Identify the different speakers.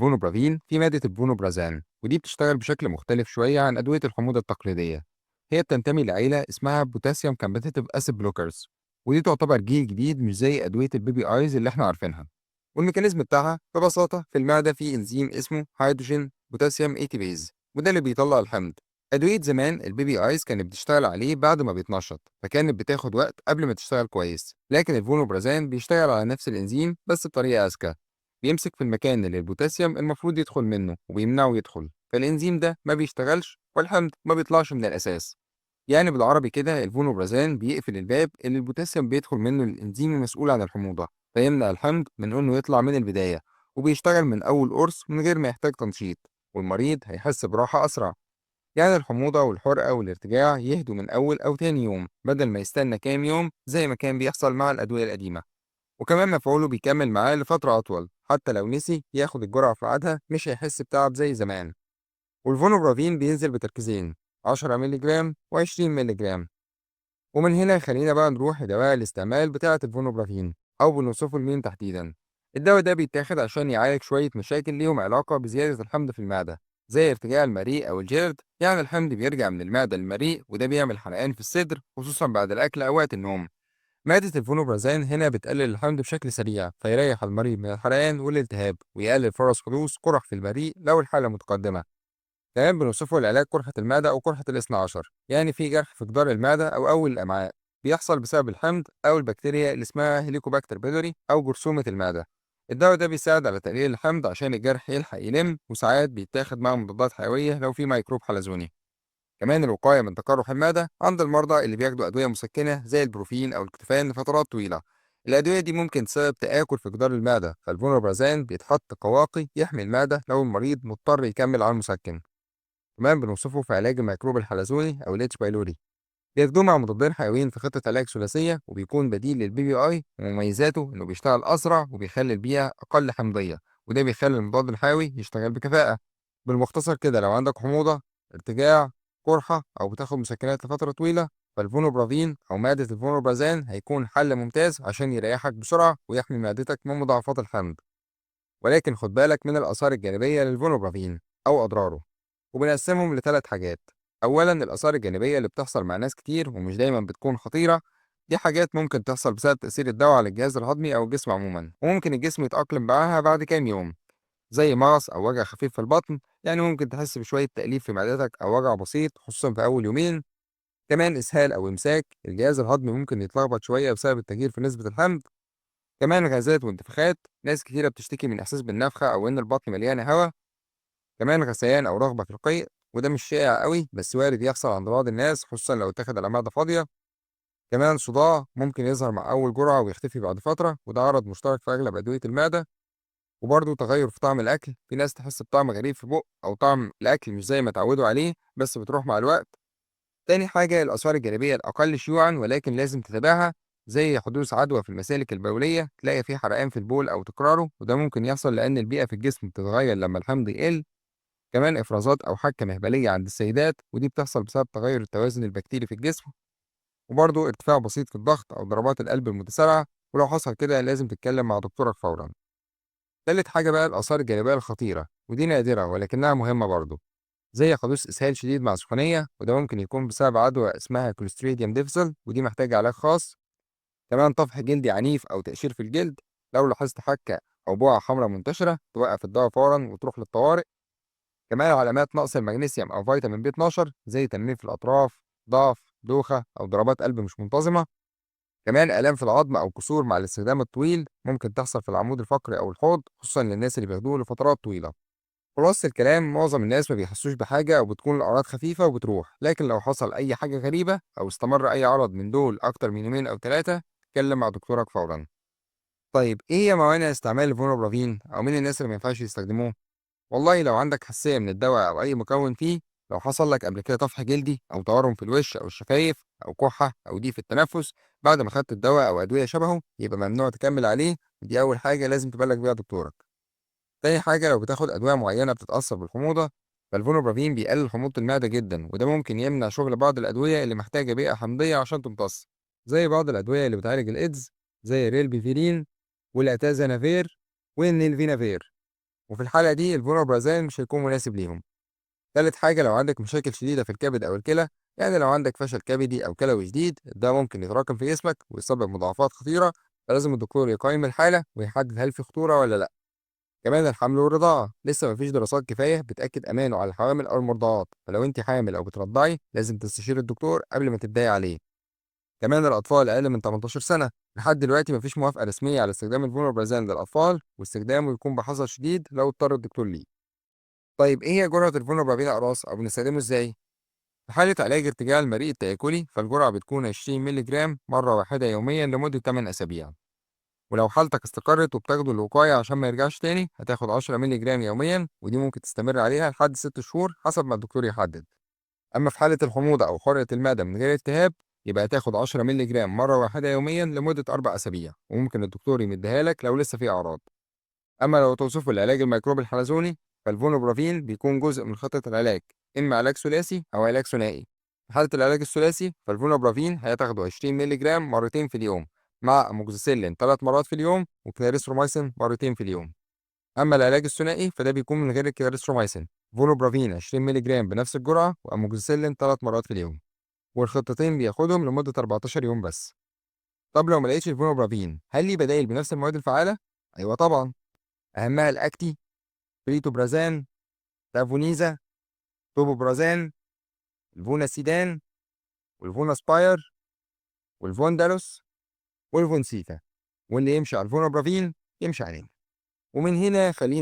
Speaker 1: الفونوبرافين في مادة الفونوبرازان، ودي بتشتغل بشكل مختلف شوية عن أدوية الحموضة التقليدية. هي بتنتمي لعيلة اسمها بوتاسيوم كامبيتيتيف أسيد بلوكرز، ودي تعتبر جيل جديد مش زي أدوية البي بي آيز اللي احنا عارفينها. والميكانيزم بتاعها ببساطة في المعدة في إنزيم اسمه هيدروجين بوتاسيوم ايتيبيز، وده اللي بيطلع الحمض. أدوية زمان البي بي آيز كانت بتشتغل عليه بعد ما بيتنشط، فكانت بتاخد وقت قبل ما تشتغل كويس، لكن الفونوبرازان بيشتغل على نفس الإنزيم بس بطريقة أذكى. بيمسك في المكان اللي البوتاسيوم المفروض يدخل منه وبيمنعه يدخل، فالإنزيم ده ما بيشتغلش والحمض ما بيطلعش من الأساس. يعني بالعربي كده الفونوبرازان بيقفل الباب اللي البوتاسيوم بيدخل منه للإنزيم المسؤول عن الحموضة، فيمنع الحمض من إنه يطلع من البداية، وبيشتغل من أول قرص من غير ما يحتاج تنشيط، والمريض هيحس براحة أسرع. يعني الحموضة والحرقة والارتجاع يهدوا من أول أو تاني يوم بدل ما يستنى كام يوم زي ما كان بيحصل مع الأدوية القديمة. وكمان مفعوله بيكمل معاه لفترة أطول، حتى لو نسي ياخد الجرعة في ميعادها مش هيحس بتعب زي زمان. والفونوبرافين بينزل بتركيزين، 10 مللي جرام و20 مللي جرام. ومن هنا خلينا بقى نروح لدواء الاستعمال بتاعة الفونوبرافين، أو بنوصفه لمين تحديدا. الدواء ده بيتاخد عشان يعالج شوية مشاكل ليهم علاقة بزيادة الحمض في المعدة، زي ارتجاع المريء أو الجلد. يعني الحمض بيرجع من المعدة للمريء، وده بيعمل حرقان في الصدر خصوصا بعد الأكل أو وقت النوم. مادة الفونوبرازان هنا بتقلل الحمض بشكل سريع، فيريح المريض من الحرقان والالتهاب، ويقلل فرص حدوث قرح في المريء لو الحالة متقدمة. كمان بنوصفه لعلاج قرحة المعدة أو قرحة الاثنى عشر، يعني في جرح في جدار المعدة أو أول الأمعاء بيحصل بسبب الحمض أو البكتيريا اللي اسمها هيليكوباكتر بيلوري أو جرثومة المعدة. الدواء ده بيساعد على تقليل الحمض عشان الجرح يلحق يلم، وساعات بيتاخد مع مضادات حيوية لو في ميكروب حلزوني. كمان الوقاية من تقرح المعدة عند المرضى اللي بياخدوا أدوية مسكنة زي البروفين أو الكتوفان لفترات طويلة. الأدوية دي ممكن تسبب تآكل في جدار المعدة، فالفونوبرازان بيتحط كواقي يحمي المعدة لو المريض مضطر يكمل على المسكن. كمان بنوصفه في علاج الميكروب الحلزوني أو الاتش بايلوري. بياخدوه مع مضادين حيويين في خطة علاج ثلاثية، وبيكون بديل للبي بي آي، ومميزاته إنه بيشتغل أسرع وبيخلي البيئة أقل حمضية، وده بيخلي المضاد الحيوي يشتغل بكفاءة. بالمختصر كده لو عندك حموضة، ارتجاع، قرحة، أو بتاخد مسكنات لفترة طويلة، فالفونوبرافين أو مادة الفونوبرازان هيكون حل ممتاز عشان يريحك بسرعة ويحمي معدتك من مضاعفات الحمض. ولكن خد بالك من الآثار الجانبية للفونوبرافين أو أضراره، وبنقسمهم لثلاث حاجات. أولا الآثار الجانبية اللي بتحصل مع ناس كتير ومش دايما بتكون خطيرة. دي حاجات ممكن تحصل بسبب تأثير الدواء على الجهاز الهضمي أو الجسم عموما، وممكن الجسم يتأقلم معاها بعد كام يوم، زي مغص أو وجع خفيف في البطن. يعني ممكن تحس بشوية تأليف في معدتك أو وجع بسيط خصوصا في أول يومين. كمان إسهال أو إمساك، الجهاز الهضمي ممكن يتلخبط شوية بسبب التغيير في نسبة الحمض. كمان غازات وانتفاخات، ناس كتيرة بتشتكي من إحساس بالنفخة أو إن البطن مليانة هواء. كمان غثيان أو رغبة في القيء، وده مش شائع قوي بس وارد يحصل عند بعض الناس خصوصا لو اتاخد على معدة فاضية. كمان صداع ممكن يظهر مع أول جرعة ويختفي بعد فترة، وده عرض مشترك في أغلب أدوية المعدة. وبرضه تغير في طعم الأكل، في ناس تحس بطعم غريب في بق أو طعم الأكل مش زي ما اتعودوا عليه بس بتروح مع الوقت. تاني حاجة الآثار الجانبية الأقل شيوعا ولكن لازم تتابعها، زي حدوث عدوى في المسالك البولية، تلاقي فيه حرقان في البول أو تكراره، وده ممكن يحصل لأن البيئة في الجسم بتتغير لما الحمض يقل. كمان إفرازات أو حكة مهبلية عند السيدات، ودي بتحصل بسبب تغير التوازن البكتيري في الجسم. وبرضه ارتفاع بسيط في الضغط أو ضربات القلب المتسارعة، ولو حصل كده لازم تتكلم مع دكتورك فورا. تالت حاجة بقى الآثار الجانبية الخطيرة، ودي نادرة ولكنها مهمة برضه، زي حدوث إسهال شديد مع سخونية، وده ممكن يكون بسبب عدوى اسمها كوليستريديوم ديفزل، ودي محتاجة علاج خاص. كمان طفح جلدي عنيف أو تقشير في الجلد، لو لاحظت حكة أو بقعة حمراء منتشرة توقف الدواء فورا وتروح للطوارئ. كمان علامات نقص المغنيسيوم أو فيتامين بي 12 زي تنميل في الأطراف، ضعف، دوخة، أو ضربات قلب مش منتظمة. كمان آلام في العظم أو كسور مع الاستخدام الطويل ممكن تحصل في العمود الفقري أو الحوض خصوصا للناس اللي بياخدوه لفترات طويلة. خلاصة الكلام معظم الناس ما بيحسوش بحاجة أو بتكون الأعراض خفيفة وبتروح، لكن لو حصل أي حاجة غريبة أو استمر أي عرض من دول أكتر من يومين أو ثلاثة، اتكلم مع دكتورك فورا. طيب إيه هي موانع استعمال الفونوبرافين أو مين الناس اللي ما ينفعش يستخدموه؟ والله لو عندك حساسية من الدواء أو أي مكون فيه، لو حصل لك قبل كده طفح جلدي أو تورم في الوش أو الشفايف أو كحة أو ضيق في التنفس بعد ما خدت الدواء أو أدوية شبهه، يبقى ممنوع تكمل عليه. ودي أول حاجة لازم تبلغ بيها دكتورك. تاني حاجة لو بتاخد أدوية معينة بتتأثر بالحموضة، فالفونوبرافين بيقلل حموضة المعدة جدا، وده ممكن يمنع شغل بعض الأدوية اللي محتاجة بيئة حمضية عشان تمتص، زي بعض الأدوية اللي بتعالج الإيدز، زي الريلبيفيرين والأتازانافير والنيلفينافير. وفي الحالة دي الفونوبرازان مش هيكون مناسب ليهم. تالت حاجة، لو عندك مشاكل شديدة في الكبد أو الكلى، يعني لو عندك فشل كبدي أو كلوي شديد، ده ممكن يتراكم في جسمك ويسبب مضاعفات خطيرة، فلازم الدكتور يقيم الحالة ويحدد هل في خطورة ولا لأ. كمان الحمل والرضاعة لسه مفيش دراسات كفاية بتأكد أمانه على الحوامل أو المرضعات، فلو أنت حامل أو بترضعي لازم تستشير الدكتور قبل ما تبدأي عليه. كمان الأطفال أقل من 18 سنة، لحد دلوقتي مفيش موافقة رسمية على استخدام الفونوبرازان للأطفال، واستخدامه يكون بحذر شديد لو اضطر الدكتور ليه. طيب إيه هي جرعة الفونوبرازين أقراص أو بنستخدمه إزاي؟ في حالة علاج ارتجاع المريء التآكلي فالجرعة بتكون 20 مللي جرام مرة واحدة يوميا لمدة 8 أسابيع. ولو حالتك استقرت وبتاخده الوقاية عشان ما يرجعش تاني هتاخد 10 مللي جرام يوميا، ودي ممكن تستمر عليها لحد 6 شهور حسب ما الدكتور يحدد. أما في حالة الحموضة أو حرقة المعدة من غير التهاب يبقى تاخد 10 مللي جرام مرة واحدة يوميا لمدة 4 أسابيع، وممكن الدكتور يمديها لك لو لسه في أعراض. أما لو توصفه لعلاج الميكروب الحلزوني فالفونوبرافين بيكون جزء من خطة العلاج، إما علاج ثلاثي أو علاج ثنائي. في حالة العلاج الثلاثي فالفونوبرافين هتاخده 20 مللي جرام مرتين في اليوم، مع أموكسيسيلين 3 مرات في اليوم وكلاريسترومايسين مرتين في اليوم. أما العلاج الثنائي فده بيكون من غير الكلاريسترومايسين، فونوبرافين 20 مللي جرام بنفس الجرعة وأموكسيسيلين 3 مرات في اليوم، والخطتين بياخدهم لمدة 14 يوم بس. طب لو ما لقيتش الفونوبرافين هل ليه بدايل بنفس المواد الفعالة؟ أيوه طبعا، أهمها الأكتي، بريتوبرازان، تافونيزا، توبوبرازان، الفوناسيدان، والفوناسباير، والفوندالوس، والفونسيتا. واللي يمشي على الفونوبرافين يمشي عليه. ومن هنا خلينا